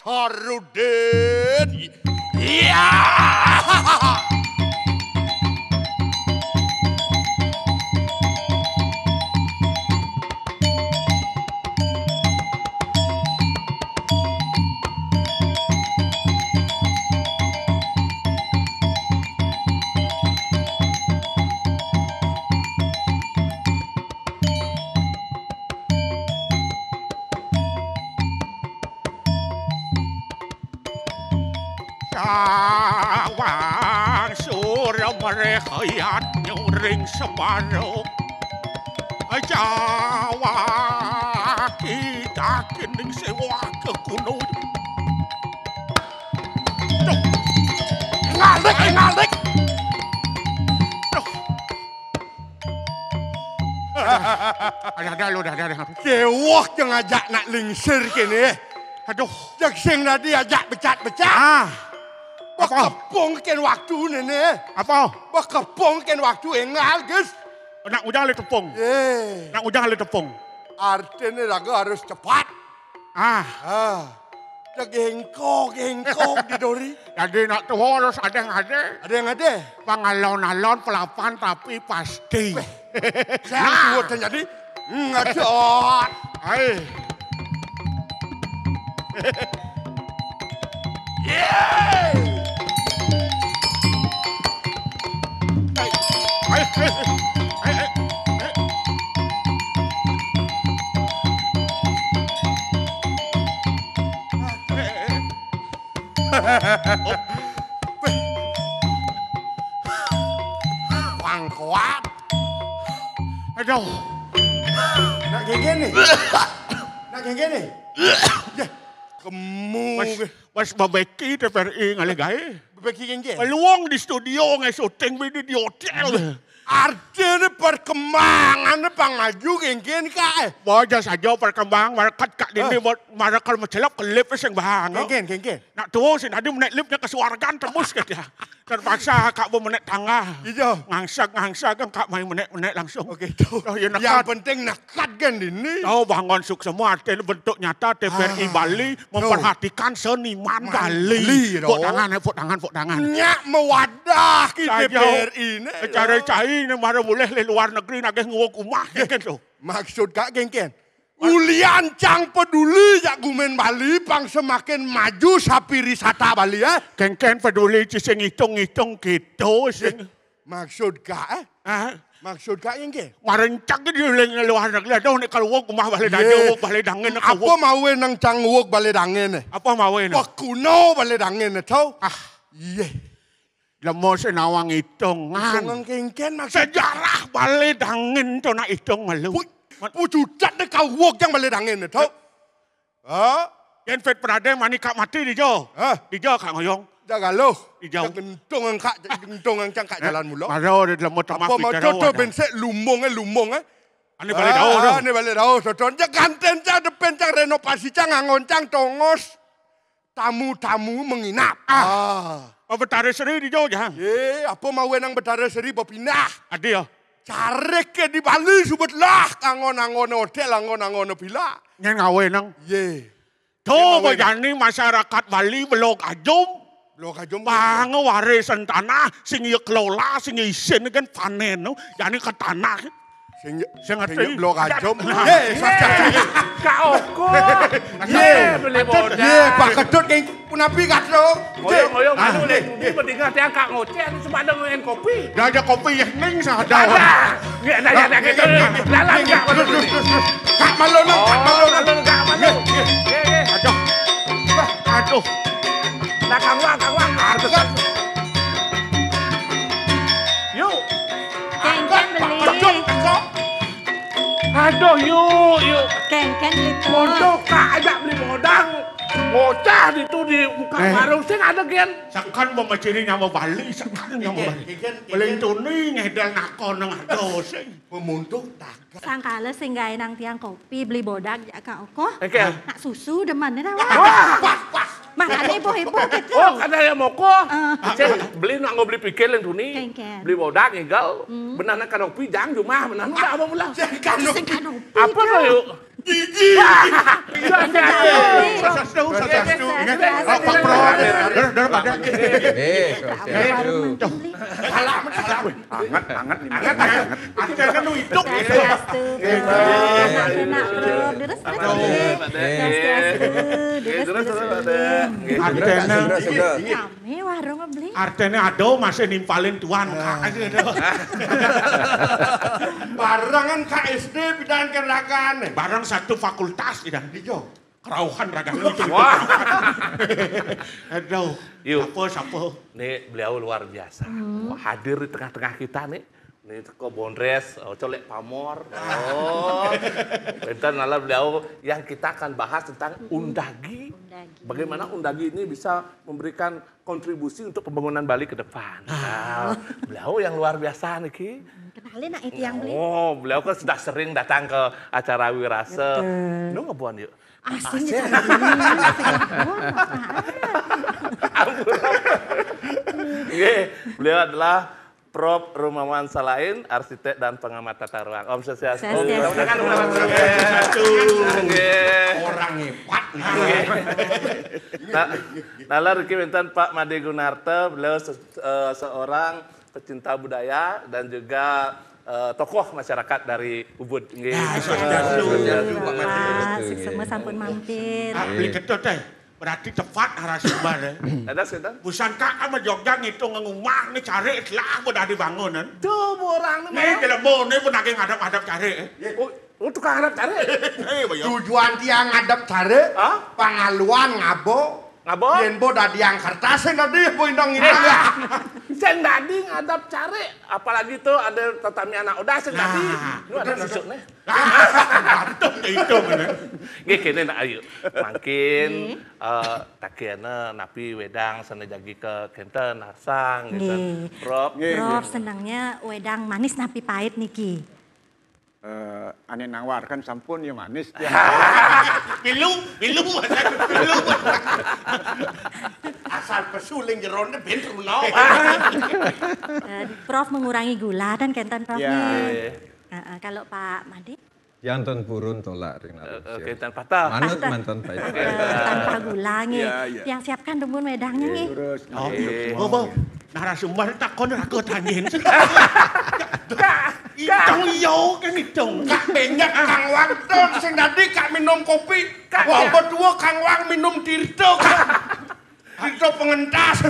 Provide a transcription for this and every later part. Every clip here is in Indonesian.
Sarudin. Ya. Sawang surya merehayat nyuring separuh Jawa kita kening sewa ke gunung ngalik ada lu dah kewah yang ngajak nak lingsir kini aduh jak sing tadi ajak becat-becat Bakapong ken waktu nene. Apa? Bakapong ken waktu engal guys. Nak ujang le tepung. Nak ujang le tepung. Artinya lagu harus cepat. Jak hengkok di dori. Jadi nak tuh harus ada yang ada. Ada yang ada. Pangalon-alon pelapan tapi pasti. Saya buat jadi ngajot. Hai. Yeah. Quang quá. Aduh. Nak gini. Nak gini. Kamu. Mas babeki TVRI ngalih gawe. Babeki gini. Peluang di studio ngai syuting video di hotel. Artinya perkembangan pangaju gini kak. Wajar saja perkembangan market kak ini market mencelap ke lift sing bahang. Gini. Nak tuh sih tadi menaik liftnya ke suargan tembus ke dia. Terpaksa kak mau menaik tangga. Iya. Ngangsa kan kak main menaik langsung. Oke tuh. Yang penting nekat kan ini. Tahu bangun suk semua artinya bentuk nyata TVRI Bali memperhatikan seniman Bali. Pok tangan. Nyak mewadah kita TVRI ini. Cari ini mana boleh le luar negeri nak ngewok rumah kan tu. Maksud kak gengken. Ulian cang peduli jak gumen Bali pang semakin maju sapi wisata Bali ya. Gengken peduli sing hitung-hitung gitu sing. Maksud kak Maksud kak gengken. Marencang di luar negeri ada nek kalau wok rumah Bali dangin wok Bali dangin. Apa mau nang cang wok Bali dangin? Apa mau nang? Wak kuno Bali dangin tau. Iya. Lemo senawang hitungan. Hitungan kengken maksud. Sejarah Bali dangin tu nak hitung malu. Pujudat dek kau wok yang Bali dangin tau. Yang fet peraden mani kak mati di jo. Di jo kak ngoyong. Jaga lo. Di jo. Gentung angkat, gentung angkat kak jalan mulu. Maro di lemo termak. Apa mau jodoh bensek lumong. Ani Bali dau. Ani Bali dau. Soton jak ganten cang depan cang renovasi cang angon cang tongos. Tamu-tamu menginap. Betara Seri di jauh jang. Apa mau nang Betara Seri berpindah? Ada ya. Cari ke di Bali subetlah angon-angon hotel angon-angon villa. Yang ngawe nang. Tuh bayani masyarakat Bali Blok Ajum. Blok Ajum. Bang warisan tanah sing kelola sing isin kan panen no. Yani ke tanah. Sing Blok Ajum. Kau beli modal. Pak Kedut keng punapi katro. Ngoyong anu le tubi pendengar tiang kak ngoceh semadang nguen kopi. Dah ada kopi yang ning sah ada. Nggak ada gitu. Lalan kak malu. Kak malu nang. Aduh. Nah kang wang. Yuk. Kengken beli. Aduh yuk. Kengken itu. Modal kak ajak beli modal. Ngoceh itu di muka warung sing ada Gen. Sakan memaciri nyawa Bali, sakan nyawa Bali. Paling tuni ngedal nakon nang ados. Memuntuk dagang. Sangkala sing gawe nang tiang kopi beli bodak ya Kak Oko. Oke. Nak susu demen dah. Wah. Makane heboh-heboh gitu. Oh, kan ada moko. Cek beli nak beli pikir yang tuni. Ken. Beli bodak ngegal. Benar nak kanopi jang cuma benar enggak apa pula. Sing kanopi. Apa tuh yuk? Gigi. Sastu. Pak Pro. Daripada. Hangat. Ada kan lu hidup. Enak bro. Deres. Kami warung beli. Artene ado masih nimpalin tuan Kak. Barangan KSD bidang keragaan. Barang satu fakultas tidak. Ijo. Kerauhan raga itu. Wah. Aduh. Yuk. Siapa? Nih beliau luar biasa. Hadir di tengah-tengah kita nih. Nih teko Bondres, colek pamor. Bentar nala beliau yang kita akan bahas tentang undagi. Bagaimana undagi ini bisa memberikan kontribusi untuk pembangunan Bali ke depan. Nah, beliau yang luar biasa nih Ki. Kenalin nak itu yang beli. Oh, beliau kan sudah sering datang ke acara Wirase. Lu ngebuan yuk. Asing gitu. Beliau adalah Prof. Rumawan Salain, arsitek dan pengamat tata ruang. Om Swastiastu. Orang hebat. Nala Riki Benten Pak Made Gunarte, beliau seorang pecinta budaya dan juga tokoh masyarakat dari Ubud. Semua sampun mampir. Beli ketut teh. Berarti tepat arah sumber ya. Ada sedan? Busan Kak sama Jogja ngitung ngumah nih cari lah udah dibangun. Tuh orang Nih kelebon nih pun lagi ngadap-ngadap cari. Oh, tukang harap cari. Tujuan tiang ngadep cari. Pangaluan ngabo. Ngabo? Yen bo dadi yang kertasnya tadi bo indang itu ya. Sen dadi ngadap cari. Apalagi tuh ada tatami anak udah sen dadi. Lu ada susuk nih. Itu bener. Nggih kene nak ayo. Mangkin takiana napi wedang sana jagi ke kenten harsang gitu. Prof. Prof senangnya wedang manis napi pahit niki. Ane nawarkan sampun ya manis ya. Pilu. Asal pesuling jeronde ben runo. Prof mengurangi gula dan kenten Prof Ya. nih. Kalau Pak Made? Jantan purun tolak Kenten patah. Manut mantan baik. Tanpa gula nih. Ya. Yang siapkan demun wedangnya nih. Terus Oh, narasumber takon aku tanyain. Itong iyo kan itong. Kak banyak Kang Wang ton sing tadi Kak minum kopi. Wah berdua Kang Wang minum Tirto. Tirto pengentas.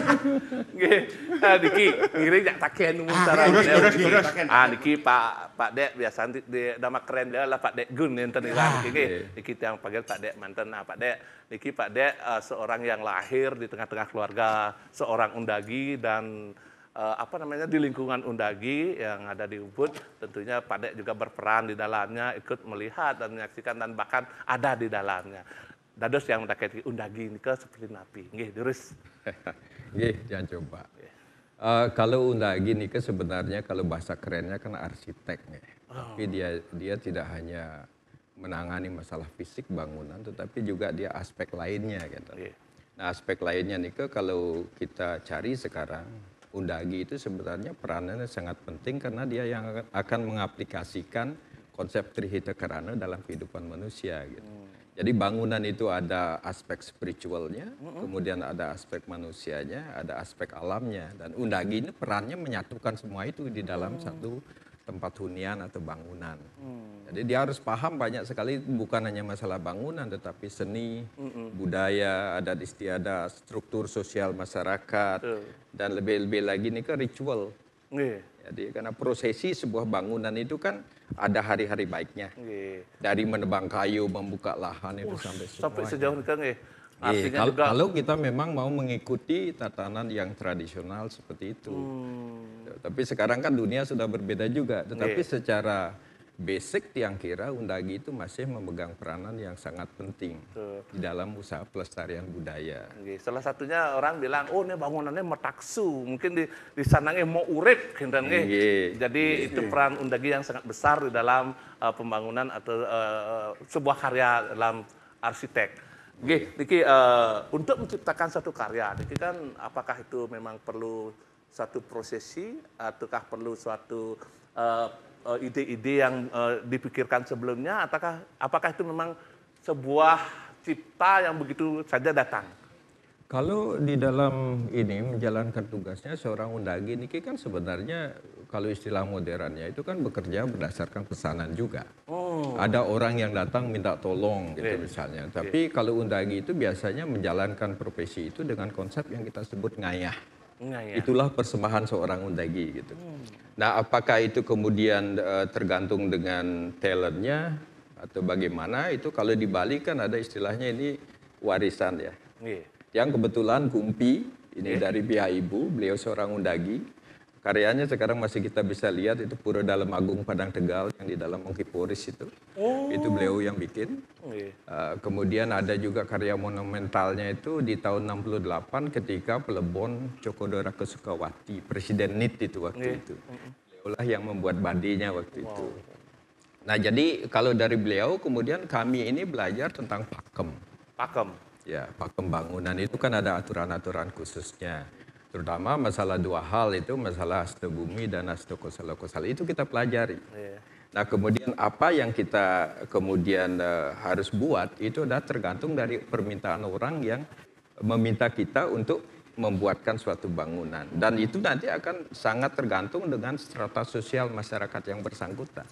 Nggih. Niki ngiring jak taken umum cara. Terus. Niki Pak Dek biasa di nama keren dia lah Pak Dek Gun enten niki nggih. Niki yang panggil Pak Dek manten Pak Dek. Niki Pak Dek seorang yang lahir di tengah-tengah keluarga seorang undagi dan di lingkungan undagi yang ada di Ubud, tentunya Pak Dek juga berperan di dalamnya, ikut melihat dan menyaksikan dan bahkan ada di dalamnya. Dados yang mendakati undagi ini ke seperti napi. Nggih, Durus. Nggih, jangan coba. Kalau undagi nih sebenarnya kalau bahasa kerennya kan arsitek nih. Tapi dia tidak hanya menangani masalah fisik bangunan, tetapi juga dia aspek lainnya gitu. Nah, aspek lainnya nih kalau kita cari sekarang undagi itu sebenarnya peranannya sangat penting karena dia yang akan mengaplikasikan konsep Trihita Karana dalam kehidupan manusia gitu. Jadi bangunan itu ada aspek spiritualnya, kemudian ada aspek manusianya, ada aspek alamnya, dan undagi ini perannya menyatukan semua itu di dalam satu tempat hunian atau bangunan. Jadi dia harus paham banyak sekali bukan hanya masalah bangunan tetapi seni, budaya, adat istiadat, struktur sosial masyarakat, dan lebih-lebih lagi ini kan ritual. Jadi karena prosesi sebuah bangunan itu kan ada hari-hari baiknya. Dari menebang kayu, membuka lahan itu Sampai sejauh ini kan kalau kita memang mau mengikuti tatanan yang tradisional seperti itu. Tapi sekarang kan dunia sudah berbeda juga. Tetapi secara basic tiang kira Undagi itu masih memegang peranan yang sangat penting di dalam usaha pelestarian budaya. Salah satunya orang bilang, oh ini bangunannya metaksu, mungkin di sananya mau urip, jadi itu peran Undagi yang sangat besar di dalam pembangunan atau sebuah karya dalam arsitek. Niki, untuk menciptakan satu karya, Niki kan apakah itu memang perlu satu prosesi ataukah perlu suatu ide-ide yang dipikirkan sebelumnya, ataukah apakah itu memang sebuah cipta yang begitu saja datang? Kalau di dalam ini menjalankan tugasnya seorang Undagi, Niki kan sebenarnya kalau istilah modernnya itu kan bekerja berdasarkan pesanan juga. Ada orang yang datang minta tolong gitu misalnya. Tapi kalau Undagi itu biasanya menjalankan profesi itu dengan konsep yang kita sebut ngayah. Itulah persembahan seorang Undagi gitu. Nah, apakah itu kemudian tergantung dengan talentnya atau bagaimana, itu kalau di Bali kan ada istilahnya ini warisan ya. Yang kebetulan Kumpi ini dari pihak ibu, beliau seorang Undagi. Karyanya sekarang masih kita bisa lihat, itu Pura Dalam Agung Padang Tegal yang di dalam Mongkiporis itu. Itu beliau yang bikin. Kemudian ada juga karya monumentalnya itu di tahun 68 ketika Pelebon Cokodora Kesukawati, Presiden NIT itu waktu itu. Beliaulah yang membuat badinya waktu itu. Nah, jadi kalau dari beliau kemudian kami ini belajar tentang pakem. Ya, pakem bangunan itu kan ada aturan-aturan khususnya. Terutama masalah dua hal itu, masalah hasta bumi dan hasta kosala-kosala, itu kita pelajari. Nah, kemudian apa yang kita kemudian harus buat itu adalah tergantung dari permintaan orang yang meminta kita untuk membuatkan suatu bangunan. Dan itu nanti akan sangat tergantung dengan strata sosial masyarakat yang bersangkutan.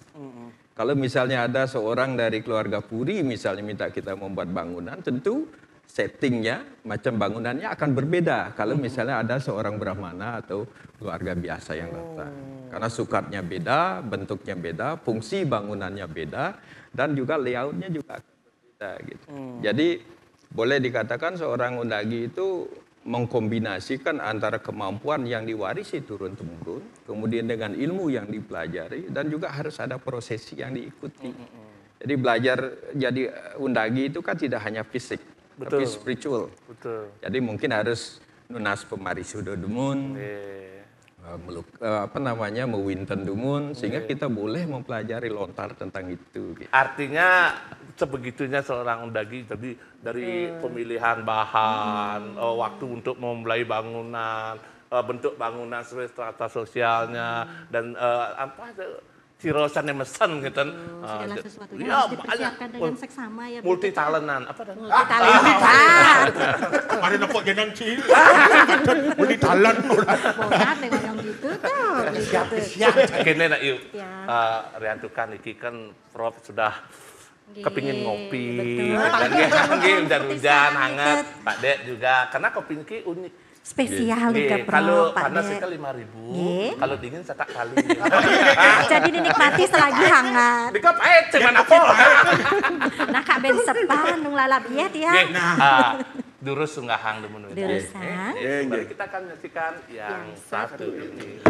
Kalau misalnya ada seorang dari keluarga Puri misalnya minta kita membuat bangunan, tentu settingnya, macam bangunannya akan berbeda. Kalau misalnya ada seorang Brahmana atau keluarga biasa yang datang. Karena sukatnya beda, bentuknya beda, fungsi bangunannya beda, dan juga layoutnya juga akan berbeda. Gitu. Jadi boleh dikatakan seorang Undagi itu mengkombinasikan antara kemampuan yang diwarisi turun-temurun, kemudian dengan ilmu yang dipelajari, dan juga harus ada prosesi yang diikuti. Jadi belajar jadi Undagi itu kan tidak hanya fisik, tapi spiritual. Jadi mungkin harus nunas pemarisudo dumun, mewinten dumun, sehingga kita boleh mempelajari lontar tentang itu. Gitu. Artinya sebegitunya seorang Undagi, jadi dari pemilihan bahan, waktu untuk memulai bangunan, bentuk bangunan sesuai strata sosialnya, dan cirosan yang mesen gitu. Segala sesuatunya harus dipersiapkan dengan seksama ya. Multi talentan. Apa dan? Multi talentan. Mari nampak jenang cil. Multi talent. Bogat dengan yang gitu tuh. Siap. Kene nak yuk. Riantukan iki kan Prof sudah kepingin ngopi. Hujan-hujan hangat. Pak Dek juga. Karena kopi ini unik. Spesial juga Prof. Kalau panas sekali 5.000, kalau dingin setak kali. Jadi dinikmati selagi hangat. Dikop cuman apa? Nah Kak Ben sepan nung lalabiat ya. Durus sunggahang demun. Durusan. Mari kita akan menyaksikan yang satu ini.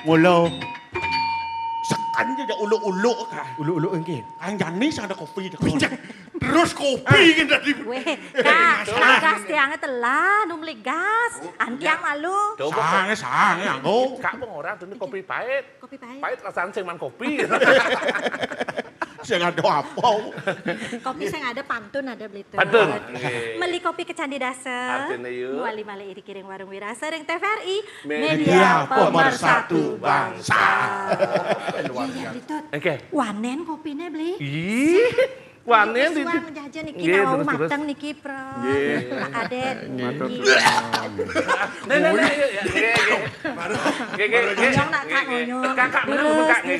Mula sekan je uluk-uluk kan. Ulu-ulu engkin. Ang janis ada kopi dah. Terus kopi kan tadi. Weh, Kak, gas tiangnya telah, numli gas. Antiang malu. Sang anggo. Kak bang orang tuh kopi pahit. Kopi pahit. Pahit rasanya cuman kopi. sing ada apa? Kopi sing ada pantun ada Blitur. Pantun. Meli kopi ke Candi Dasar. Artinya yuk. Muali-mali iri kiring warung Wirasa ring TVRI. Media Pemersatu Bangsa. Iya, Blitur. Oke. Wanen kopinya beli. Ih, wanen di Suan menjajan niki Nggih, nawau terus. mateng niki Prof. Nggih. Pak Adet. Matur niki. Nah, yuk ya. Ngonyong nak Kak ngonyong. Kakak bener Kak nggih.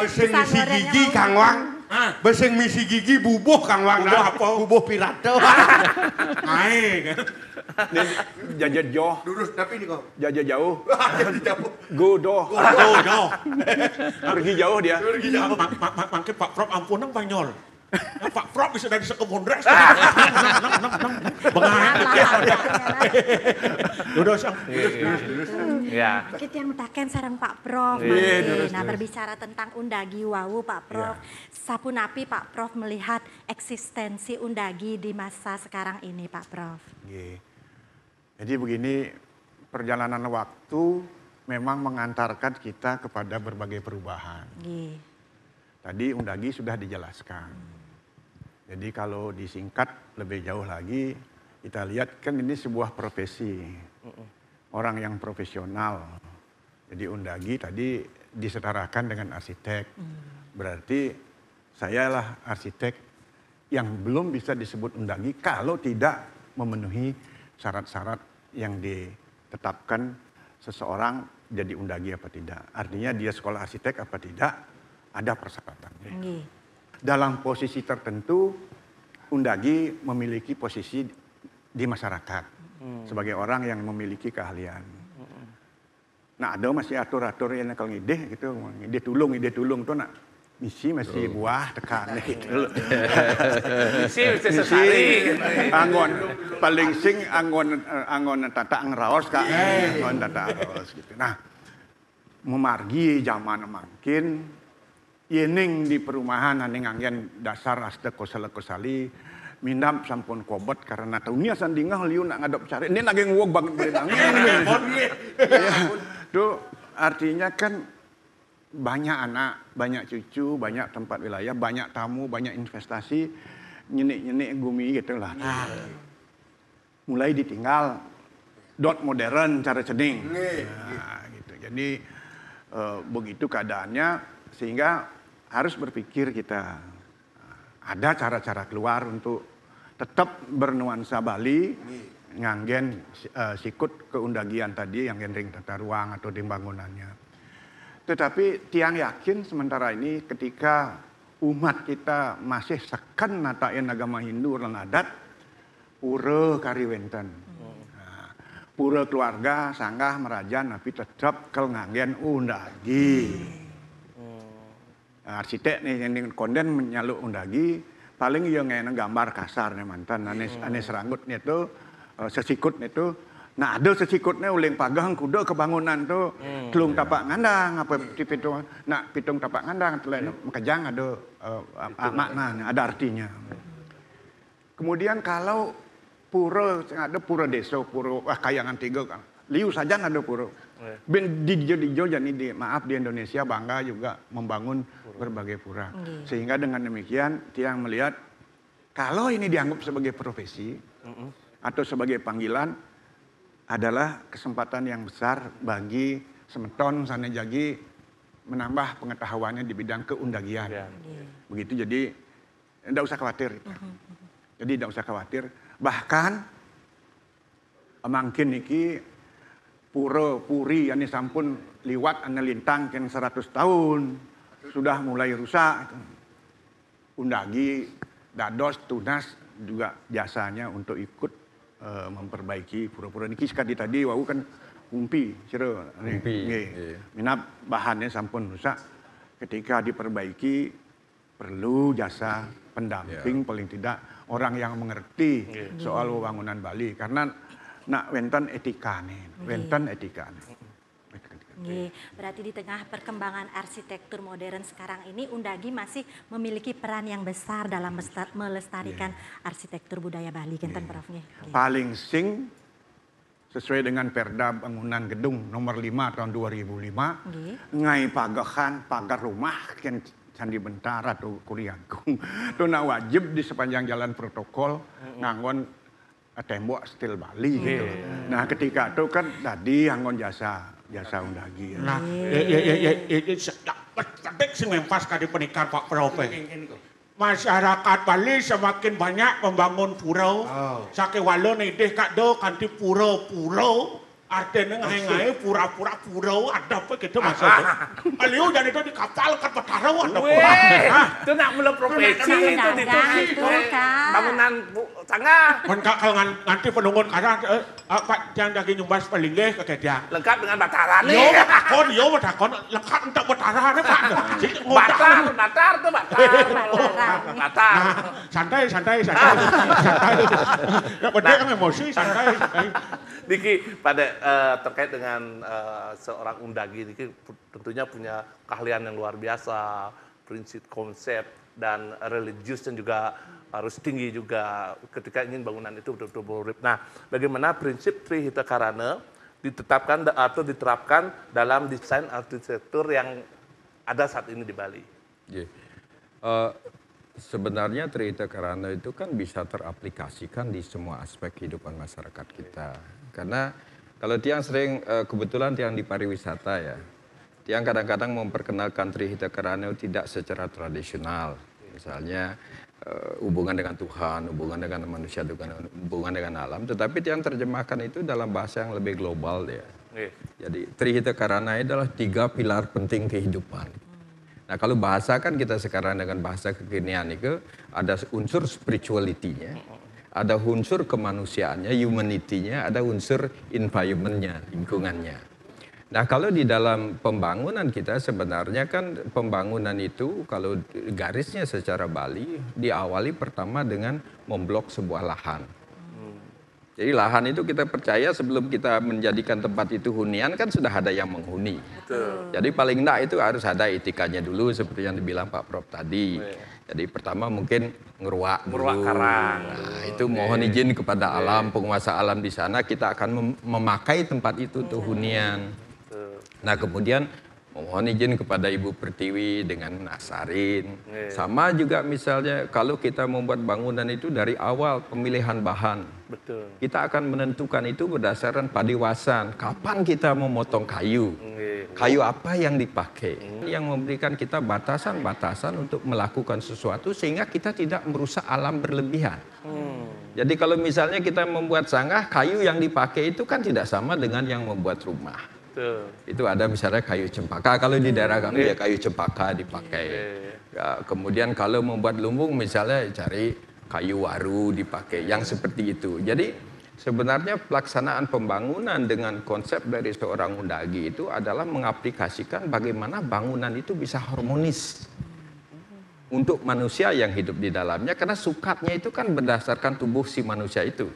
Besing misi gigi Kang Wang. Besing misi gigi bubuh Kang Wang. Bubuh apa? Bubuh pirato. Ae. Jajah jauh, Lurus tapi ini kok. jajah jauh. Jadi jauh. Godoh. Doh. Pergi jauh dia. Mangke Pak Prof ampunan Banyol. Pak Prof bisa dari sekebondres. Duduk sang. Ya. Kita yang mutaken sarang Pak Prof. Nah berbicara tentang undagi wau Pak Prof. Sapunapi Pak Prof melihat eksistensi undagi di masa sekarang ini Pak Prof. Nggih. Jadi begini, perjalanan waktu memang mengantarkan kita kepada berbagai perubahan. Nggih. Tadi undagi sudah dijelaskan. Jadi kalau disingkat lebih jauh lagi, kita lihat kan ini sebuah profesi. Orang yang profesional. Jadi undagi tadi disetarakan dengan arsitek. Berarti sayalah arsitek yang belum bisa disebut undagi kalau tidak memenuhi syarat-syarat yang ditetapkan seseorang jadi undagi apa tidak. Artinya dia sekolah arsitek apa tidak, ada persyaratannya. Nggih. Dalam posisi tertentu, undagi memiliki posisi di masyarakat sebagai orang yang memiliki keahlian. Nah, ada masih atur-atur yang kalau ngide gitu, ide tulung tuh nak misi masih buah tekan gitu. Misi sesari. Angon paling sing angon tata ngraos Kak. Angon tata ngraos gitu. Nah, memargi zaman makin yening di perumahan aning anggen dasar asda kosali minap sampun kobot karena tahunnya sandingah liu nak ngadop cari ini lagi nguwog banget beli angin. Tuh artinya kan banyak anak, banyak cucu, banyak tempat wilayah, banyak tamu, banyak investasi, nyenik-nyenik gumi gitu lah. Mulai ditinggal dot modern cara cening. Nah, gitu. Jadi begitu keadaannya sehingga harus berpikir kita ada cara-cara keluar untuk tetap bernuansa Bali, nganggen sikut keundagian tadi yang ring tata ruang atau di bangunannya. Tetapi tiang yakin sementara ini ketika umat kita masih sekan natain agama Hindu dan adat, pura kariwenten. Nah, pura keluarga, sanggah, merajan, tapi tetap kel nganggen undagi. Nah, arsitek nih yang konden menyaluk undagi, paling yang gambar kasar nih mantan, anes ranggut nih tuh, sesikut nih tuh. Nah ada sesikutnya uling pagang kuda kebangunan tuh telung tapak ngandang apa di pitung nak pitung tapak ngandang telah makajang ada makna ada artinya. Kemudian kalau pura ada pura desa pura kayangan tiga kan liu saja ada pura. Di jadi maaf di Indonesia bangga juga membangun berbagai pura. Sehingga dengan demikian tiang melihat kalau ini dianggap sebagai profesi atau sebagai panggilan adalah kesempatan yang besar bagi semeton sana jagi menambah pengetahuannya di bidang keundagian. Begitu jadi tidak usah khawatir. Jadi tidak usah khawatir. Bahkan mungkin niki pura puri ini sampun liwat ane lintang kan 100 tahun sudah mulai rusak. Undagi, dados, tunas juga jasanya untuk ikut memperbaiki pura-pura niki sekali tadi wau kan umpi cero minap bahannya sampun rusak ketika diperbaiki perlu jasa pendamping paling tidak orang yang mengerti soal bangunan Bali karena nak wenten etika nih wenten etika nih. Berarti di tengah perkembangan arsitektur modern sekarang ini Undagi masih memiliki peran yang besar dalam melestarikan arsitektur budaya Bali, Genten Prof. Paling sing sesuai dengan Perda Bangunan Gedung nomor 5 tahun 2005, ngai pagahan pagar rumah kan Candi Bentara atau Kuriagung. Itu nak wajib di sepanjang jalan protokol nganggon tembok stil Bali gitu. Nah ketika itu kan tadi nganggon jasa undagi. Nah, penting sih mempas kali pernikahan Pak Prof. Masyarakat Bali semakin banyak membangun pulau. Saking walon ideh kak do kanti pulau-pulau. Artinya ngai-ngai pura-pura pulau ada apa gitu maksudnya. Aliu jadi itu di kapal ke Petara ada itu nak mula profesi itu bangunan sangat. Kalau nanti penunggun karena Pak yang daging nyumbas pelingeh ke dia. Lengkap dengan bataran nih. Yo takon lengkap untuk Petara nih Pak. Batar tuh batar. Santai. Ya penting kan emosi santai. Diki pada terkait dengan seorang undagi Diki tentunya punya keahlian yang luar biasa, prinsip konsep dan religiusnya juga harus tinggi juga ketika ingin bangunan itu betul-betul urip. Nah, bagaimana prinsip Trihita Karana ditetapkan atau diterapkan dalam desain arsitektur yang ada saat ini di Bali? Sebenarnya Trihita Karana itu kan bisa teraplikasikan di semua aspek kehidupan masyarakat kita. Karena kalau Tiang sering, kebetulan Tiang di pariwisata ya, Tiang kadang-kadang memperkenalkan Trihita Karana tidak secara tradisional. Misalnya hubungan dengan Tuhan, hubungan dengan manusia, hubungan dengan alam. Tetapi Tiang terjemahkan itu dalam bahasa yang lebih global ya. Jadi Trihita Karana adalah 3 pilar penting kehidupan. Nah kalau bahasa kan kita sekarang dengan bahasa kekinian itu ada unsur spirituality-nya, ada unsur kemanusiaannya, humanity-nya, ada unsur environment-nya, lingkungannya. Nah kalau di dalam pembangunan kita sebenarnya kan pembangunan itu kalau garisnya secara Bali diawali pertama dengan memblok sebuah lahan. Jadi lahan itu kita percaya sebelum kita menjadikan tempat itu hunian kan sudah ada yang menghuni. Betul. Jadi paling enggak itu harus ada etikanya dulu seperti yang dibilang Pak Prof tadi. Jadi pertama mungkin ngeruak karang. Nah, itu mohon izin kepada alam, penguasa alam di sana kita akan memakai tempat itu untuk hunian. Nah kemudian mohon izin kepada Ibu Pertiwi dengan nasarin. Sama juga misalnya kalau kita membuat bangunan itu dari awal pemilihan bahan. Betul. Kita akan menentukan itu berdasarkan padiwasan. Kapan kita memotong kayu? Kayu apa yang dipakai? Yang memberikan kita batasan-batasan untuk melakukan sesuatu sehingga kita tidak merusak alam berlebihan. Jadi kalau misalnya kita membuat sanggah, kayu yang dipakai itu kan tidak sama dengan yang membuat rumah. Itu ada misalnya kayu cempaka, kalau di daerah kami ya kayu cempaka dipakai. Ya, kemudian kalau membuat lumbung misalnya cari kayu waru dipakai, yang seperti itu. Jadi sebenarnya pelaksanaan pembangunan dengan konsep dari seorang undagi itu adalah mengaplikasikan bagaimana bangunan itu bisa harmonis untuk manusia yang hidup di dalamnya, karena sukatnya itu kan berdasarkan tubuh si manusia itu.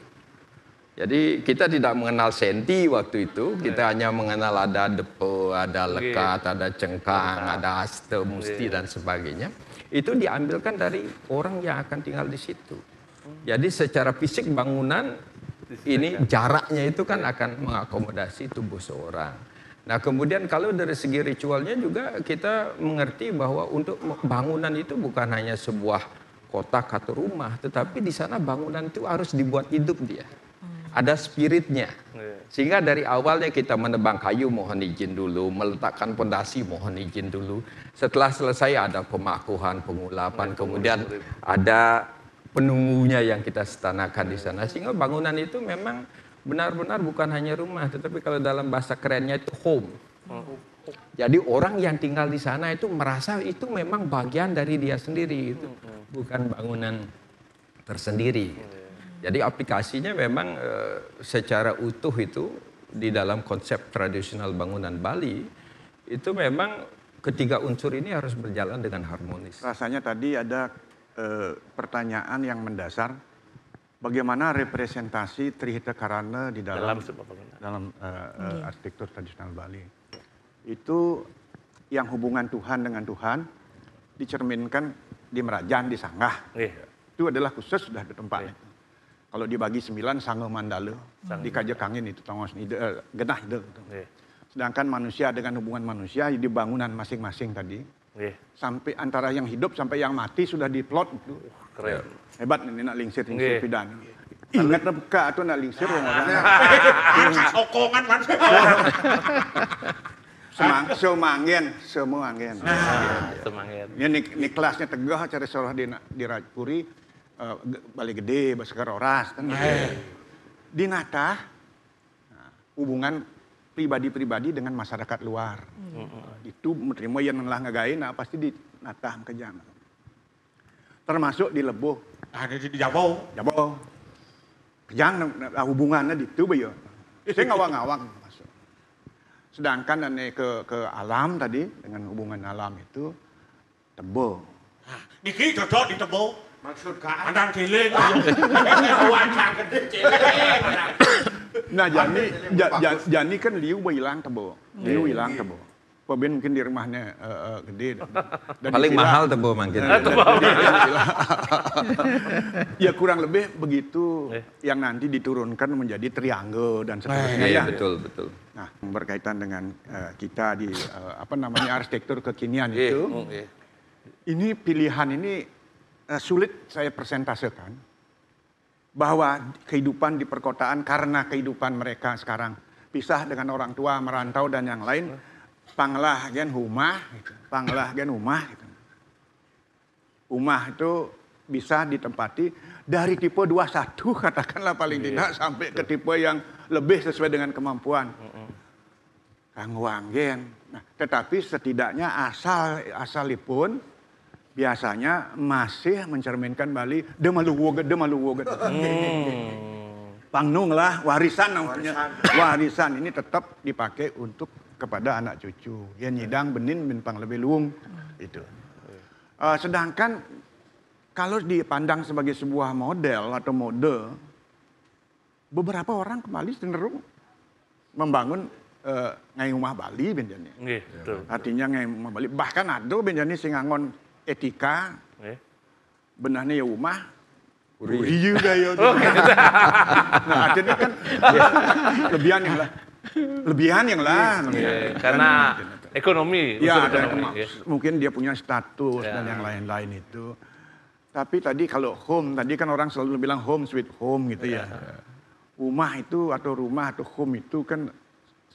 Jadi kita tidak mengenal senti waktu itu, kita hanya mengenal ada depo, ada lekat, ada cengkang, ada aste, musti dan sebagainya. Itu diambilkan dari orang yang akan tinggal di situ. Jadi secara fisik bangunan ini jaraknya itu kan akan mengakomodasi tubuh seorang. Nah kemudian kalau dari segi ritualnya juga kita mengerti bahwa untuk bangunan itu bukan hanya sebuah kotak atau rumah, tetapi di sana bangunan itu harus dibuat hidup dia. Ada spiritnya. Sehingga dari awalnya kita menebang kayu mohon izin dulu, meletakkan pondasi mohon izin dulu. Setelah selesai ada pemakuhan, pengulapan, kemudian ada penunggunya yang kita setanakan di sana. Sehingga bangunan itu memang benar-benar bukan hanya rumah, tetapi kalau dalam bahasa kerennya itu home. Jadi orang yang tinggal di sana itu merasa itu memang bagian dari dia sendiri, itu bukan bangunan tersendiri. Jadi aplikasinya memang secara utuh itu di dalam konsep tradisional bangunan Bali itu memang ketiga unsur ini harus berjalan dengan harmonis. Rasanya tadi ada pertanyaan yang mendasar, bagaimana representasi Trihita Karana di dalam arsitektur tradisional Bali. Itu yang hubungan Tuhan dengan Tuhan dicerminkan di Merajan, di Sanggah. Itu adalah khusus sudah di tempat itu. Kalau dibagi 9 Sangga Mandala, di Kajakangin itu tongos genah itu. Sedangkan manusia dengan hubungan manusia di bangunan masing-masing tadi Sampai antara yang hidup sampai yang mati sudah diplot itu. Keren. Hebat ini nak lingsir pidana. Ingat buka atau nak lingsir orang-orangnya. Sokongan man. Semangin. Semangat. Ini kelasnya tegah cara seorang di Rajpuri balik gede basekar oras kan. Di Natah hubungan pribadi-pribadi dengan masyarakat luar. Itu menerima yang lah ngagain pasti di Natah kejang. Termasuk di Leboh. Ada di Jabau. Kejang hubungannya di itu bayo. Saya ngawang-ngawang masuk. Sedangkan ke alam tadi dengan hubungan alam itu Tebo. Niki cocok di Tebo. Maksud ka Andang cilik. Wajah gede cilik. Nah, Jani kan Liu hilang Tebo. Liu hilang Tebo. Peben mungkin di rumahnya gede. Dan Paling mahal Tebo mungkin. Ya kurang lebih begitu yang nanti diturunkan menjadi triangle dan seterusnya ya. Betul. Nah, berkaitan dengan kita di arsitektur kekinian itu. Ini pilihan ini sulit saya presentasekan bahwa kehidupan di perkotaan karena kehidupan mereka sekarang pisah dengan orang tua, merantau dan yang lain. Panglah gen humah gitu. Rumah itu bisa ditempati dari tipe 21 katakanlah paling tidak sampai ke tipe yang lebih sesuai dengan kemampuan. Kang Wanggen. Nah, tetapi setidaknya asalipun biasanya masih mencerminkan Bali demaluwoget. Pangnung lah warisan namanya. Warisan ini tetap dipakai untuk kepada anak cucu. Ya nyidang benin pang lebih luung itu. Sedangkan kalau dipandang sebagai sebuah model atau mode, beberapa orang kembali cenderung membangun ngai rumah Bali benjani. Artinya ngai rumah Bali. Bahkan ada benjani sing ngangon etika. Benahnya ya rumah. Uri juga ya. Nah, artinya kan lebihan yang lah. Karena ekonomi. Ya, mungkin dia punya status dan yang lain-lain itu. Tapi tadi kalau home, tadi kan orang selalu bilang home sweet home gitu ya. Rumah itu atau home itu kan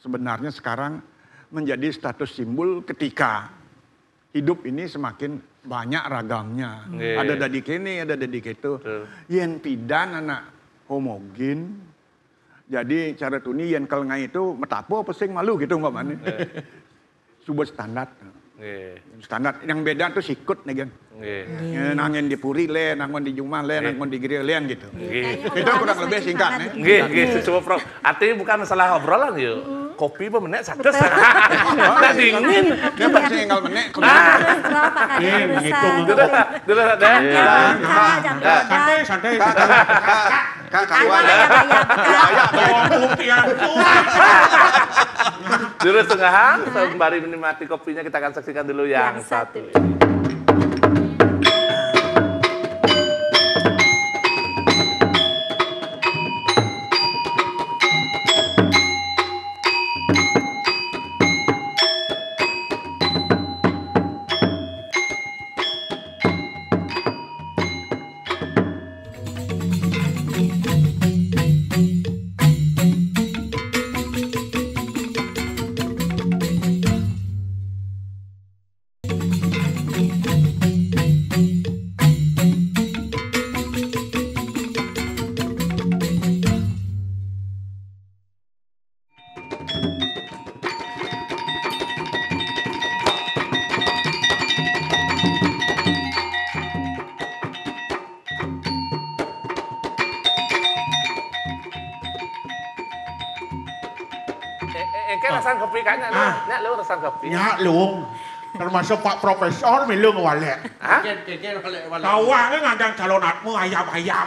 sebenarnya sekarang menjadi status simbol ketika hidup ini semakin banyak ragamnya. Ada dari kini, ada dari itu. Yang pidan anak homogen. Jadi cara tuni yang kalau ngai itu metapo pesing malu gitu umpamanya. Subur standar. Standar yang beda tuh sikut nih kan. Nangen di Puri le, nangon di Jumah le, nangon di Giri le gitu. Itu kurang lebih singkat nih. Nggih, coba Prof. Artinya bukan masalah obrolan yuk. Kopi pemenek sades. Tak dingin. Dia pasti tinggal menek. Ngitung. Dulu ada. Santai. Dulu tengahan, sembari menikmati kopinya kita akan saksikan dulu yang satu. Engke rasan kopi kayaknya, nek lu rasan kopi. Nyak luung. Termasuk Pak Profesor milung walek. Kawangnya ngandang calonatmu ayam-ayam.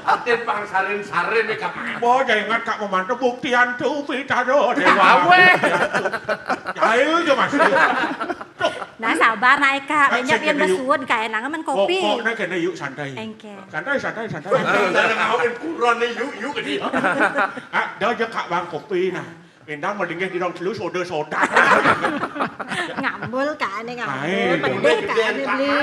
Atin pang sarin-sarin nih kak. Bo jangan kak memantau buktian tuh pitado dewa. Awe. Jahil aja mas. Nah sabar naik kak, banyak yang bersuun kayak nangan kopi. Pokoknya kena yuk santai. Engke. Santai. Dari ngawin kuron nih yuk ke dia. Dah aja kak bang kopi nah. Endang melingkih di rong telu soda-soda. Ngambul kan ini ngambul. Ayo, Pedih kan ini beli.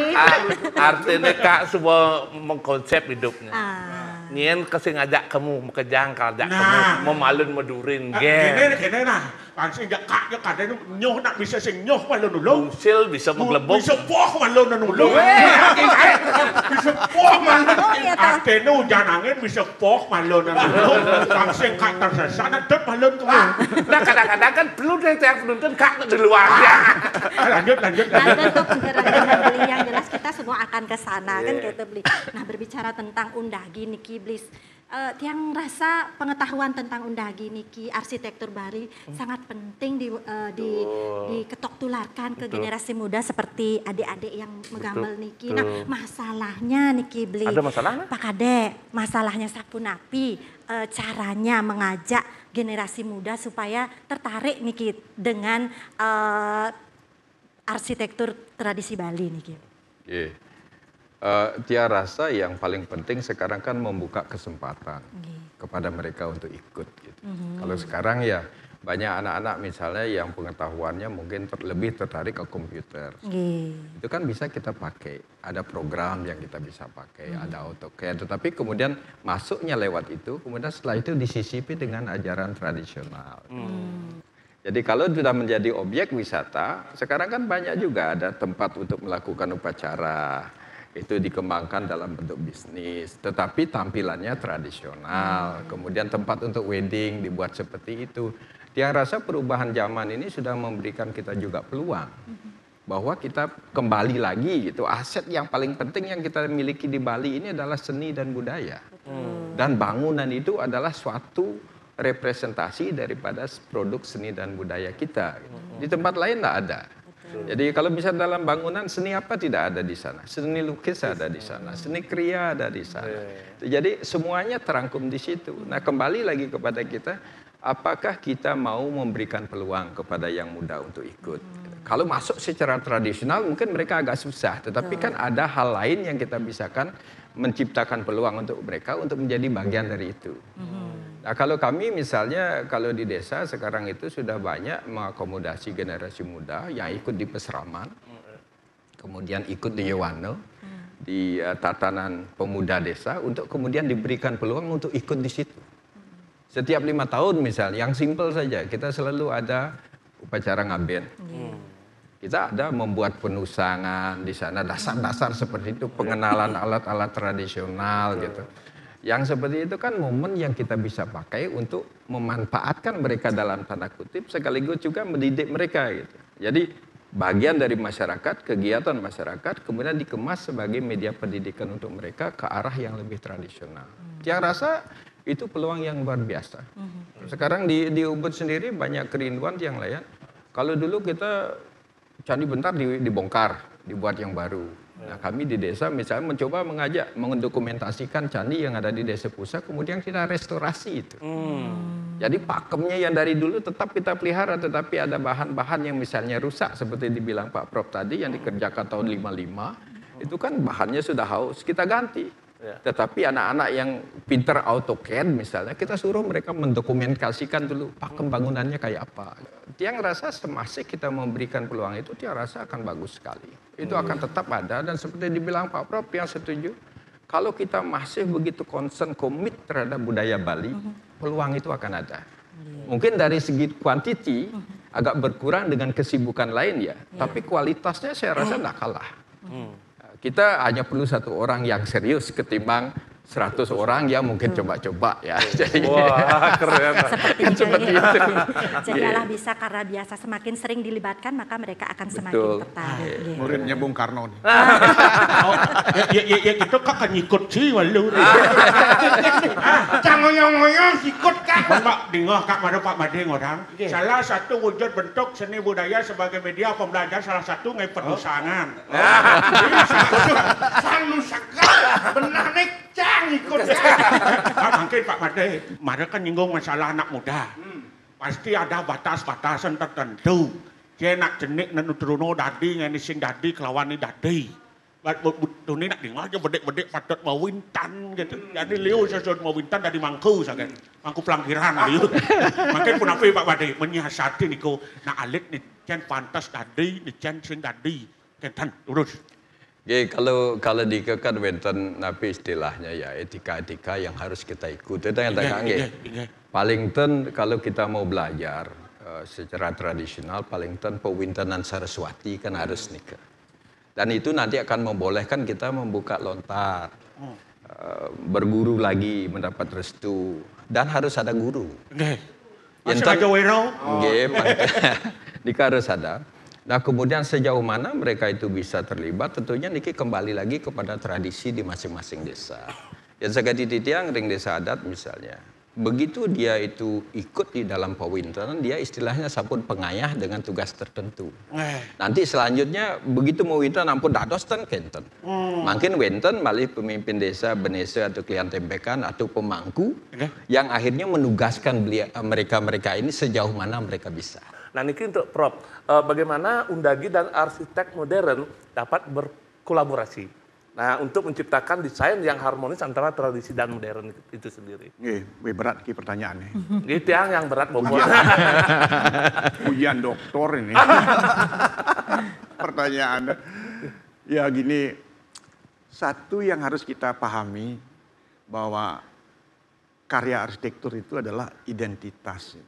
Artinya Kak semua mengkonsep hidupnya. Ah. Nien kasih ngajak kamu kejangkal, ajak Nah. kamu memalun medurin Gini nah. Pasti enggak kaknya kadang nyoh nak bisa sing nyoh malu nulung. Bungsil bisa menggelebok. Bisa poh malu nulung. Bisa poh malu. Artinya hujan angin bisa poh malu nulung. Langsung kak tersesat dan malu tuh. Nah kadang-kadang kan perlu deh yang penuntun Kak di luar ya. Lanjut. Ada kok penggerak beli yang jelas kita semua akan ke sana kan gitu beli. Nah berbicara tentang undagi niki blis. Tiang rasa pengetahuan tentang undagi niki arsitektur Bali sangat penting diketok tularkan ke generasi muda seperti adik-adik yang menggambel niki. Nah masalahnya niki beli. Ada masalahnya? Pak Kadek, masalahnya sapunapi caranya mengajak generasi muda supaya tertarik niki dengan arsitektur tradisi Bali niki. Tia rasa yang paling penting sekarang kan membuka kesempatan kepada mereka untuk ikut. Gitu. Kalau sekarang ya banyak anak-anak misalnya yang pengetahuannya mungkin lebih tertarik ke komputer. Itu kan bisa kita pakai. Ada program yang kita bisa pakai, ada AutoCAD. Tetapi kemudian masuknya lewat itu, kemudian setelah itu disisipi dengan ajaran tradisional. Jadi kalau sudah menjadi objek wisata, sekarang kan banyak juga ada tempat untuk melakukan upacara. Itu dikembangkan dalam bentuk bisnis, tetapi tampilannya tradisional. Kemudian tempat untuk wedding dibuat seperti itu. Dia rasa perubahan zaman ini sudah memberikan kita juga peluang bahwa kita kembali lagi gitu. Aset yang paling penting yang kita miliki di Bali ini adalah seni dan budaya. Dan bangunan itu adalah suatu representasi daripada produk seni dan budaya kita. Di tempat lain tidak ada. Jadi kalau bisa dalam bangunan, seni apa tidak ada di sana? Seni lukis ada di sana, seni kriya ada di sana. Jadi semuanya terangkum di situ. Nah kembali lagi kepada kita, apakah kita mau memberikan peluang kepada yang muda untuk ikut? Kalau masuk secara tradisional mungkin mereka agak susah, tetapi kan ada hal lain yang kita bisakan menciptakan peluang untuk mereka untuk menjadi bagian dari itu. Nah kalau kami misalnya kalau di desa sekarang itu sudah banyak mengakomodasi generasi muda yang ikut di Peseraman, kemudian ikut di Yewano, di tatanan pemuda desa untuk kemudian diberikan peluang untuk ikut di situ. Setiap 5 tahun misalnya, yang simpel saja, kita selalu ada upacara ngaben. Kita ada membuat penusangan di sana, dasar-dasar seperti itu, pengenalan alat-alat tradisional gitu. Yang seperti itu kan momen yang kita bisa pakai untuk memanfaatkan mereka dalam tanda kutip, sekaligus juga mendidik mereka gitu. Jadi bagian dari masyarakat, kegiatan masyarakat, kemudian dikemas sebagai media pendidikan untuk mereka ke arah yang lebih tradisional. Yang rasa itu peluang yang luar biasa. Sekarang di Ubud sendiri banyak kerinduan yang lain. Kalau dulu kita Candi Bentar dibongkar, dibuat yang baru. Nah kami di desa misalnya mencoba mendokumentasikan candi yang ada di desa pusat, kemudian kita restorasi itu. Jadi pakemnya yang dari dulu tetap kita pelihara, tetapi ada bahan-bahan yang misalnya rusak seperti dibilang Pak Prof tadi yang dikerjakan tahun 55, itu kan bahannya sudah haus, kita ganti. Tetapi anak-anak yang pinter AutoCAD misalnya, kita suruh mereka mendokumentasikan dulu pakem bangunannya kayak apa. Yang rasa semasih kita memberikan peluang itu, dia rasa akan bagus sekali. Itu akan tetap ada, dan seperti dibilang Pak Prof yang setuju, kalau kita masih begitu concern, komit terhadap budaya Bali, peluang itu akan ada. Mungkin dari segi kuantiti agak berkurang dengan kesibukan lain ya, tapi kualitasnya saya rasa tidak kalah. Kita hanya perlu 1 orang yang serius ketimbang 100 orang yang mungkin coba-coba ya. Jadi wah, keren. Seperti itu. Jadilah bisa karena biasa semakin sering dilibatkan maka mereka akan semakin tertarik. Muridnya Bung Karno nih. Ya itu kak kan ikut sih walu. Jangan ngoyong-ngoyong sikut kak. Bapak dengar kak pada Pak Made orang. Salah satu wujud bentuk seni budaya sebagai media pembelajaran salah satu ngai penusangan. Sanu sakal benar nih cang ikut. Mungkin Pak Made kan nyinggung masalah anak muda. Pasti ada batas-batasan tertentu. Dia nak jenik nenutrono dadi ngene sing dadi kelawan ni dadi. Ini nak dengar aja bedek-bedek padat mau wintan gitu. Jadi Leo sesuatu mau wintan dari Mangku saja. Mangku pelanggiran Leo. Makanya pun apa Pak Bade menyiasati niko. Nah alit nih can pantas tadi, nih can sing tadi. Kentan urus. Oke, kalau dikekat wenten napi istilahnya ya etika-etika yang harus kita ikuti. Itu yang tengah paling ten kalau kita mau belajar secara tradisional paling ten pewintenan Saraswati kan harus nikah. Dan itu nanti akan membolehkan kita membuka lontar, berguru lagi, mendapat restu, dan harus ada guru. Masih aja wero. Nikah harus ada. Nah kemudian sejauh mana mereka itu bisa terlibat, tentunya niki kembali lagi kepada tradisi di masing-masing desa. Yang sagadi titiang ring desa adat misalnya. Begitu dia itu ikut di dalam pewintenan, dia istilahnya sabun pengayah dengan tugas tertentu. Nanti selanjutnya begitu mau winten ampun dados ten kenten. Makin winten malih pemimpin desa, benese atau klien tempekan atau pemangku yang akhirnya menugaskan mereka ini sejauh mana mereka bisa. Nah niki untuk Prof, bagaimana Undagi dan arsitek modern dapat berkolaborasi? Nah, untuk menciptakan desain yang harmonis antara tradisi dan modern itu sendiri. Berat ki pertanyaannya. Gitu yang berat bobot. Ujian doktor ini. Pertanyaan. Ya gini, satu yang harus kita pahami bahwa karya arsitektur itu adalah identitas.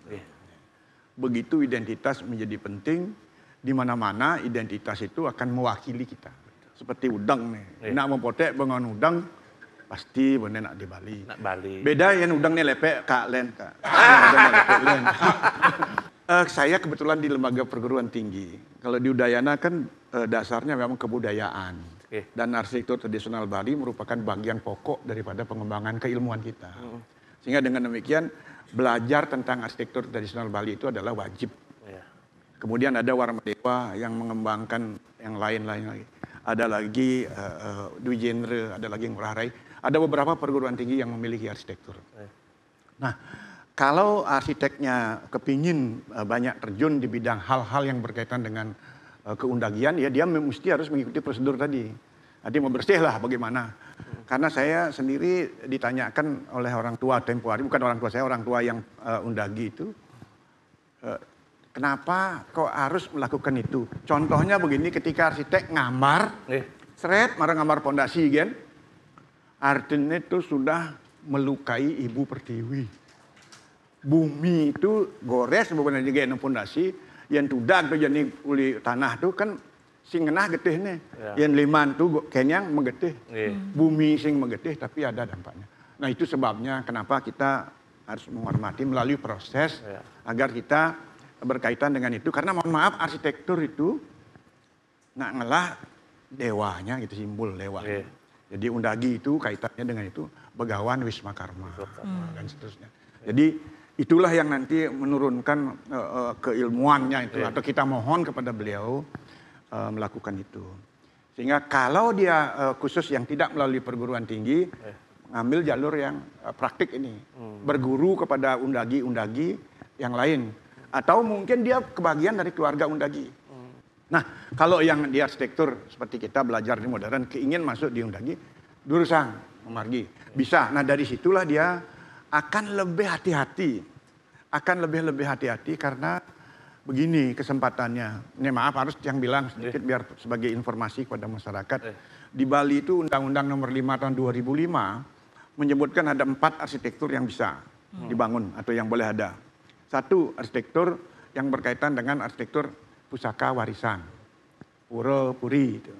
Begitu identitas menjadi penting, di mana-mana identitas itu akan mewakili kita. Seperti udang nih, nak mempotek bangun udang, pasti bener nak di Bali. Nak Bali. Beda yang udang nih lepek kak len kak. Saya kebetulan di lembaga perguruan tinggi. Kalau di Udayana kan dasarnya memang kebudayaan. Dan arsitektur tradisional Bali merupakan bagian pokok daripada pengembangan keilmuan kita. Sehingga dengan demikian belajar tentang arsitektur tradisional Bali itu adalah wajib. Kemudian ada Warma Dewa yang mengembangkan yang lain-lain lagi. Ada lagi Dwi Genre, ada lagi Ngurah Rai. Ada beberapa perguruan tinggi yang memiliki arsitektur. Nah, kalau arsiteknya kepingin banyak terjun di bidang hal-hal yang berkaitan dengan keundagian, ya dia mesti harus mengikuti prosedur tadi. Nanti mau bersih lah bagaimana. Karena saya sendiri ditanyakan oleh orang tua tempo hari, bukan orang tua saya, orang tua yang undagi itu, kenapa kok harus melakukan itu? Contohnya begini, ketika arsitek ngambar, seret, marah ngambar pondasi kan, artinya itu sudah melukai ibu pertiwi. Bumi itu gores, bukan juga yang pondasi, yang tudak tuh jadi uli tanah tuh kan sing ngenah getih nih, yang liman tuh kenyang menggetih, bumi sing menggetih tapi ada dampaknya. Nah itu sebabnya kenapa kita harus menghormati melalui proses agar kita berkaitan dengan itu, karena mohon maaf arsitektur itu nggak ngelah dewanya gitu, simbol dewa. Jadi undagi itu kaitannya dengan itu Begawan Wisma Karma dan seterusnya. Jadi itulah yang nanti menurunkan keilmuannya itu, atau kita mohon kepada beliau melakukan itu. Sehingga kalau dia khusus yang tidak melalui perguruan tinggi, ngambil jalur yang praktik ini, berguru kepada undagi-undagi yang lain. Atau mungkin dia kebagian dari keluarga undagi. Nah, kalau yang di arsitektur seperti kita belajar di modern, keingin masuk di undagi, durusang, memargi. Bisa. Nah, dari situlah dia akan lebih hati-hati. Akan lebih hati-hati karena begini kesempatannya. Ini maaf harus yang bilang sedikit biar sebagai informasi kepada masyarakat. Di Bali itu Undang-Undang Nomor 5 tahun 2005 menyebutkan ada 4 arsitektur yang bisa dibangun atau yang boleh ada. Satu, arsitektur yang berkaitan dengan arsitektur pusaka warisan, pura puri. Itu.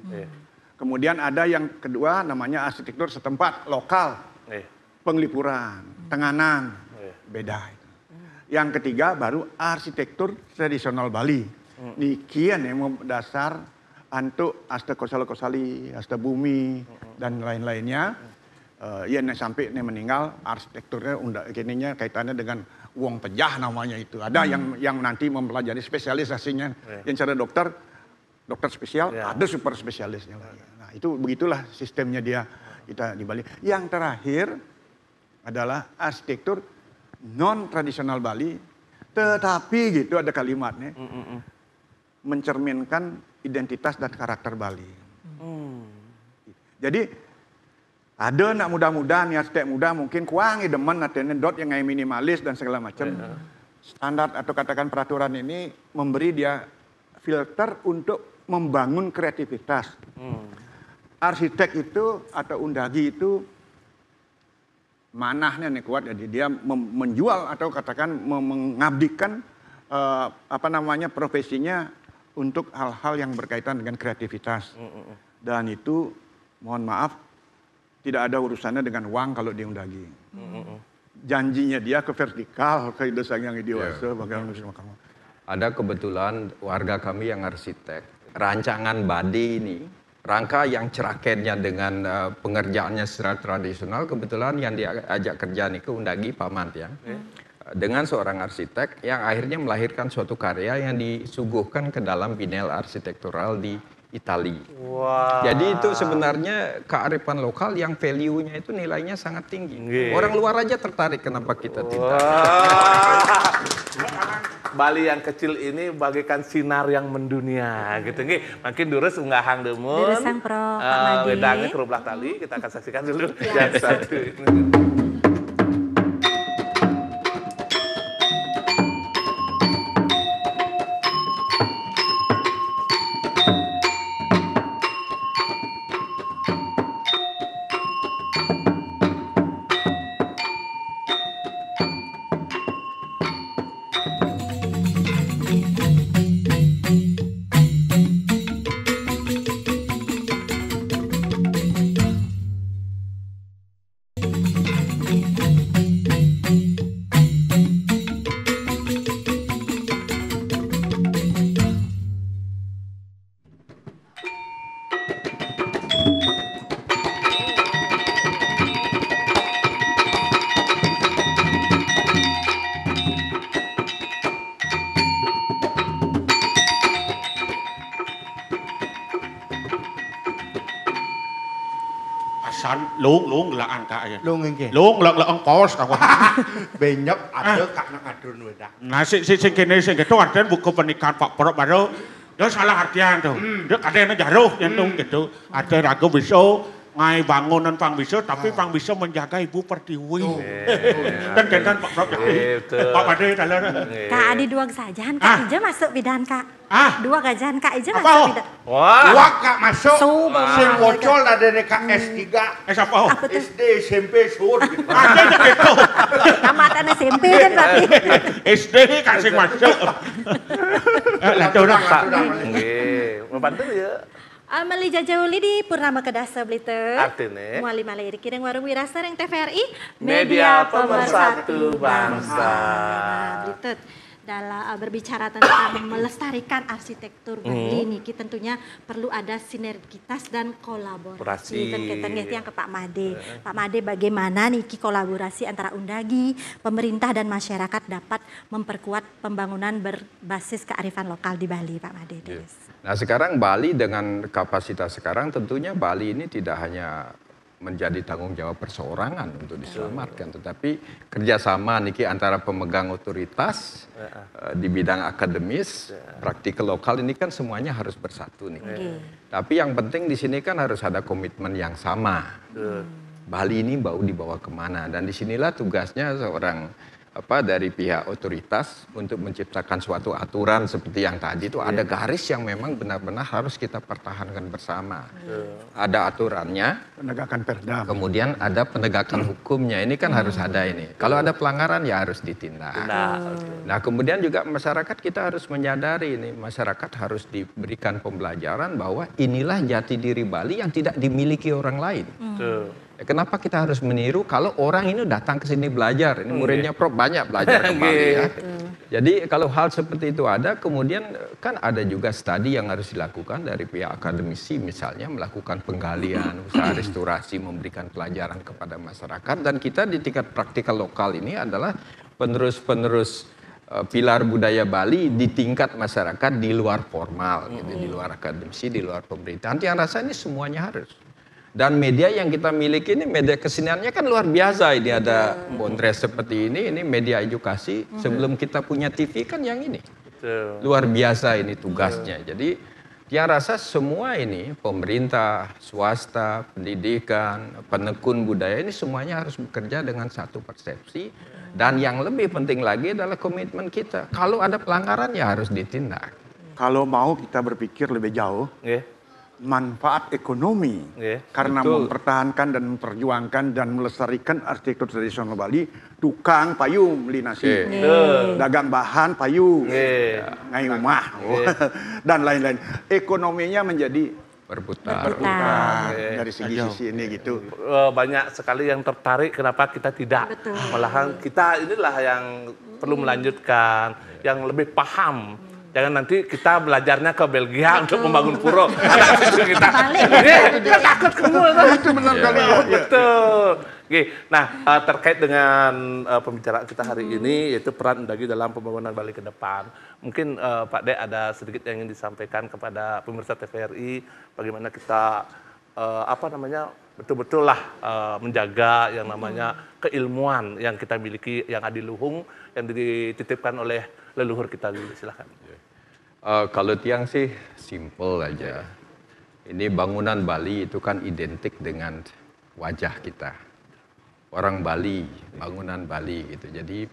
Kemudian ada yang kedua namanya arsitektur setempat, lokal, penglipuran, tenganan, beda. Yang ketiga baru arsitektur tradisional Bali. Nikian yang dasar untuk asta kosali, asta bumi dan lain-lainnya. Yang sampai meninggal arsitekturnya kaitannya dengan uang pejah namanya itu. Ada yang nanti mempelajari spesialisasinya. Yang cara dokter spesial, ada super spesialisnya lagi. Nah, itu begitulah sistemnya kita di Bali. Yang terakhir adalah arsitektur non tradisional Bali, tetapi gitu ada kalimatnya. Mencerminkan identitas dan karakter Bali. Jadi ada anak muda-muda, nih arsitek muda mungkin kurang demen adanya dot yang minimalis dan segala macam. Standar atau katakan peraturan ini memberi dia filter untuk membangun kreativitas. Arsitek itu atau undagi itu manahnya nih kuat, jadi dia menjual atau katakan mengabdikan profesinya untuk hal-hal yang berkaitan dengan kreativitas. Dan itu mohon maaf tidak ada urusannya dengan uang kalau di undagi. Janjinya dia ke vertikal, ke desa yang dewasa, bagaimana kamu? Ada kebetulan warga kami yang arsitek, rancangan Bade ini, rangka yang cerakennya dengan pengerjaannya secara tradisional, kebetulan yang diajak kerja nih ke undagi Pak Mantiang. Dengan seorang arsitek yang akhirnya melahirkan suatu karya yang disuguhkan ke dalam Biennale Arsitektural di Italia. Wah. Jadi itu sebenarnya kearifan lokal yang value-nya itu nilainya sangat tinggi. Orang luar aja tertarik, kenapa kita tidak. Bali yang kecil ini bagaikan sinar yang mendunia gitu nggih. Makin durus unggahang demun. Durusang Pro Pak Made. Wedangnya kerublah tali, kita akan saksikan dulu yang satu ini. Lung laan kak ya. Lung nggih. Lung lang pos kawan. Benyep ada kak nak adun wedak. Nah si kene sing gitu artian buku pernikahan Pak Pro baru dia salah artian tuh. Dia kadang jaruh nyentung gitu. Ada ragu bisa ngai bangunan Pang Bisa tapi Pang Bisa menjaga Ibu Pertiwi. Dan kan Pak Pro Pak Made dalam. Kak Adi dua gajahan Kak Ija masuk bidan Kak. Dua gajahan Kak Ija masuk bidan. Wah kak masuk. Sing Wah. bocol ada dekat S3. Siapa? Apa tuh? SD SMP sur. Ada gitu. Tamatan SMP kan berarti. SD kasih masuk. Lanjut orang. Nggih, membantu ya. Meli Jajauli di Purnama Kedasa Bliter. Artinya Muali Malai Kiring Warung Wirasa yang TVRI Media Pemersatu Bangsa. Bliter. Dalam berbicara tentang melestarikan arsitektur Bali niki tentunya perlu ada sinergitas dan kolaborasi. Tengah yang ke Pak Made. Pak Made bagaimana niki kolaborasi antara undagi, pemerintah dan masyarakat dapat memperkuat pembangunan berbasis kearifan lokal di Bali, Pak Made. Nah sekarang Bali dengan kapasitas sekarang tentunya Bali ini tidak hanya menjadi tanggung jawab perseorangan untuk diselamatkan, tetapi kerjasama niki antara pemegang otoritas di bidang akademis, praktikal lokal ini kan semuanya harus bersatu nih. Tapi yang penting di sini kan harus ada komitmen yang sama. Bali ini mau dibawa kemana, dan disinilah tugasnya seorang dari pihak otoritas untuk menciptakan suatu aturan seperti yang tadi itu ada garis yang memang benar-benar harus kita pertahankan bersama. Ada aturannya, Penegakan perda. kemudian ada penegakan hukumnya. Ini kan harus ada ini. Kalau ada pelanggaran ya harus ditindak. Nah, kemudian juga masyarakat kita harus menyadari ini, masyarakat harus diberikan pembelajaran bahwa inilah jati diri Bali yang tidak dimiliki orang lain. Kenapa kita harus meniru kalau orang ini datang ke sini belajar? Ini muridnya Prof banyak belajar ke Bali ya. Jadi kalau hal seperti itu ada, kemudian kan ada juga studi yang harus dilakukan dari pihak akademisi, misalnya melakukan penggalian, usaha restorasi, memberikan pelajaran kepada masyarakat. Dan kita di tingkat praktikal lokal ini adalah penerus-penerus pilar budaya Bali di tingkat masyarakat di luar formal, gitu, di luar akademisi, di luar pemerintahan. Yang rasa ini semuanya harus. Dan media yang kita miliki ini, media keseniannya kan luar biasa. Ini ada Bondres seperti ini media edukasi. Sebelum kita punya TV kan yang ini. Luar biasa ini tugasnya. Jadi Dia rasa semua ini, pemerintah, swasta, pendidikan, penekun budaya ini semuanya harus bekerja dengan satu persepsi. Dan yang lebih penting lagi adalah komitmen kita. Kalau ada pelanggaran ya harus ditindak. Kalau mau kita berpikir lebih jauh, manfaat ekonomi karena mempertahankan dan memperjuangkan dan melestarikan arsitektur tradisional Bali, tukang payung beli nasi, dagang bahan payung, ngai rumah, dan lain-lain. Ekonominya menjadi berputar dari segi-sisi ini gitu. Banyak sekali yang tertarik kenapa kita tidak. Malahan kita inilah yang perlu melanjutkan, yang lebih paham. Jangan nanti kita belajarnya ke Belgia untuk membangun pura. Ada itu kita. Kita takut semua. Itu benar kali ya. Betul. Oke, nah terkait dengan pembicaraan kita hari ini yaitu peran Undagi dalam pembangunan Bali ke depan. Mungkin Pak Dek ada sedikit yang ingin disampaikan kepada pemirsa TVRI bagaimana kita betul-betul lah menjaga yang namanya keilmuan yang kita miliki yang adiluhung yang dititipkan oleh leluhur kita dulu. Silahkan. Kalau Tiang sih simple aja. Ini bangunan Bali itu kan identik dengan wajah kita. Orang Bali, bangunan Bali gitu. Jadi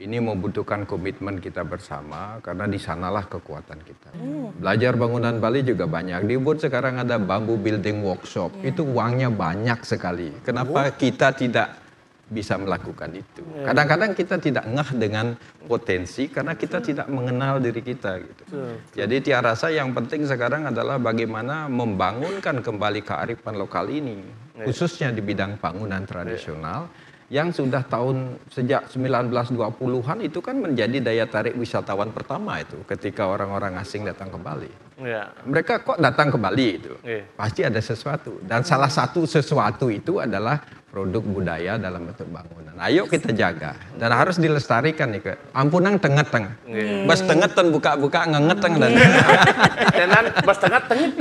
ini membutuhkan komitmen kita bersama karena di sanalah kekuatan kita. Belajar bangunan Bali juga banyak. Di Ubud sekarang ada bambu building workshop. Itu uangnya banyak sekali. Kenapa kita tidak bisa melakukan itu? Kadang-kadang kita tidak ngeh dengan potensi karena kita tidak mengenal diri kita gitu. Jadi Tia rasa yang penting sekarang adalah bagaimana membangunkan kembali kearifan lokal ini, khususnya di bidang bangunan tradisional yang sudah sejak 1920-an itu kan menjadi daya tarik wisatawan pertama itu ketika orang-orang asing datang ke Bali. Mereka kok datang ke Bali itu? Pasti ada sesuatu. Dan salah satu sesuatu itu adalah produk budaya dalam bentuk bangunan. Ayo kita jaga. Dan harus dilestarikan nih ke ampunang tenget-teng. Bas tenget-ten buka-buka ngenget-teng. Dan bas tenget-tengit.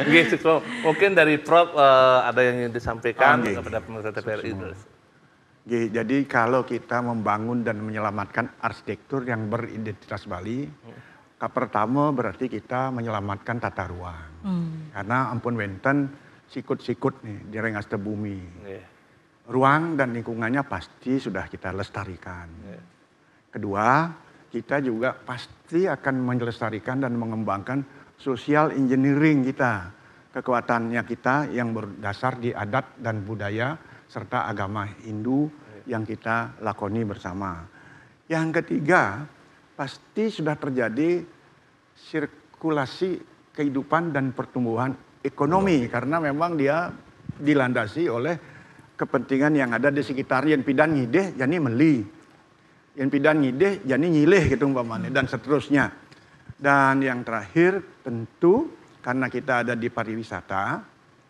Gitu. Mungkin dari Prof ada yang ingin disampaikan kepada pemirsa TVRI. Jadi kalau kita membangun dan menyelamatkan arsitektur yang beridentitas Bali, pertama berarti kita menyelamatkan tata ruang. Karena ampun wenten sikut-sikut nih di rengas bumi. Ruang dan lingkungannya pasti sudah kita lestarikan. Kedua, kita juga pasti akan melestarikan dan mengembangkan social engineering kita. Kekuatannya kita yang berdasar di adat dan budaya serta agama Hindu yang kita lakoni bersama. Yang ketiga, pasti sudah terjadi sirkulasi kehidupan dan pertumbuhan ekonomi karena memang dia dilandasi oleh kepentingan yang ada di sekitar yang pidan ngideh jadi meli, yang pidan ngideh jadi nyileh gitu umpamanya dan seterusnya. Dan yang terakhir tentu karena kita ada di pariwisata,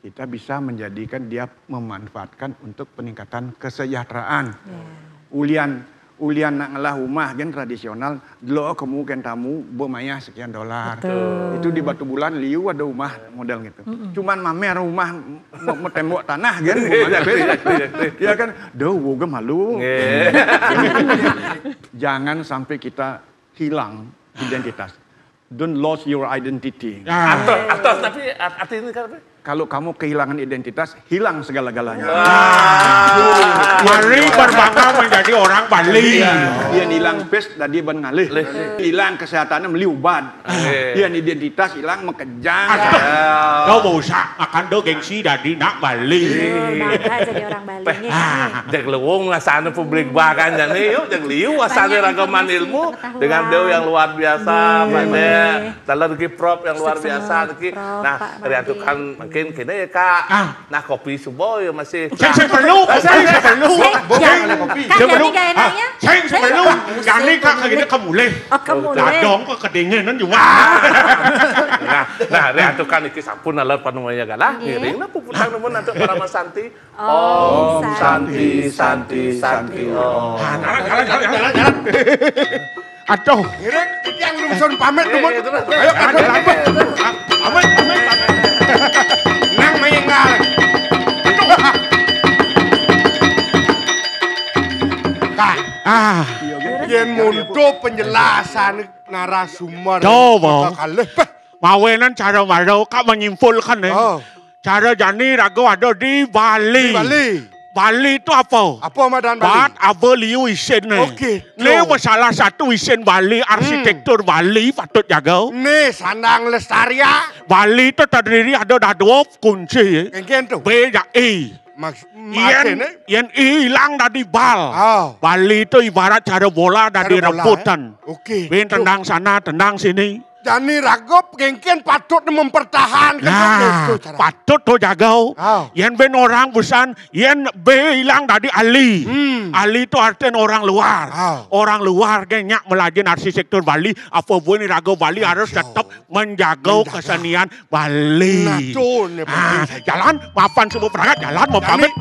kita bisa menjadikan dia memanfaatkan untuk peningkatan kesejahteraan. Ulian nak ngelah rumah kan tradisional, lo kemudian tamu bermaya sekian dolar. Itu di Batu Bulan liu ada rumah model gitu. Cuman mamer rumah mau tembok tanah kan, ya kan, woga malu. Jangan sampai kita hilang identitas. Don't lose your identity. Atau tapi arti ini kan apa? Kalau kamu kehilangan identitas, hilang segala-galanya. Mari berbangga menjadi orang Bali. Dia hilang pes, tadi ban ngalih. Hilang kesehatannya meliubat. Dia identitas hilang mekejang. Kau bosak akan do gengsi dari nak Bali. Bangga jadi orang Bali. Jak lewung asana publik bahkan jadi yuk jak liu asana ragaman ilmu dengan Dew yang luar biasa, Pak Dek. Dalam Prof yang luar biasa. Nah, riatukan mungkin kini ya Kak. Nah kopi subuh ya masih. Saya perlu. Saya perlu. Jangan Kak kayak kamu leh. Ladong kok kedinginan juga. Nah, riatukan iki sampun alat panunya galah. Ngiring na puputang namun nanti para Mas Santi. Om Santi, Santi, Santi. Jalan. Aduh. Ngiring yang rumsun pamit teman. Ayo pamit. Nang meninggal. Kak, yen mundur penjelasan narasumber. Coba. Kalih. Mawenan cara marau kak menyimpulkan nih. Oh. Cara jani ragu ada di Bali. Di Bali. Bali itu apa? Apa Madan Bat Bali? apa liu isen nih. Okey. Ini salah satu isen Bali, arsitektur Bali patut jaga. Nih Sandang Lestaria. Bali itu terdiri ada dua kunci. Kengken tu. B dan E. Makin eh. Yang hilang dari bal. Oh. Bali itu ibarat cara bola dari Cara bola, rebutan. Okey. Ben tendang sana, tendang sini. Jani Ragop kengken patut mempertahankan Nah, itu cara. patut tu jaga. Oh. Yang ben orang busan, yang B hilang dari Ali. Ali itu artinya orang luar. Oh. Orang luar genyak melajen arsitektur Bali. Apa pun raga Bali harus tetap menjaga kesenian Bali. Nah, tu ni penting saja. Jalan, maafan semua perangkat, jalan mau pamit.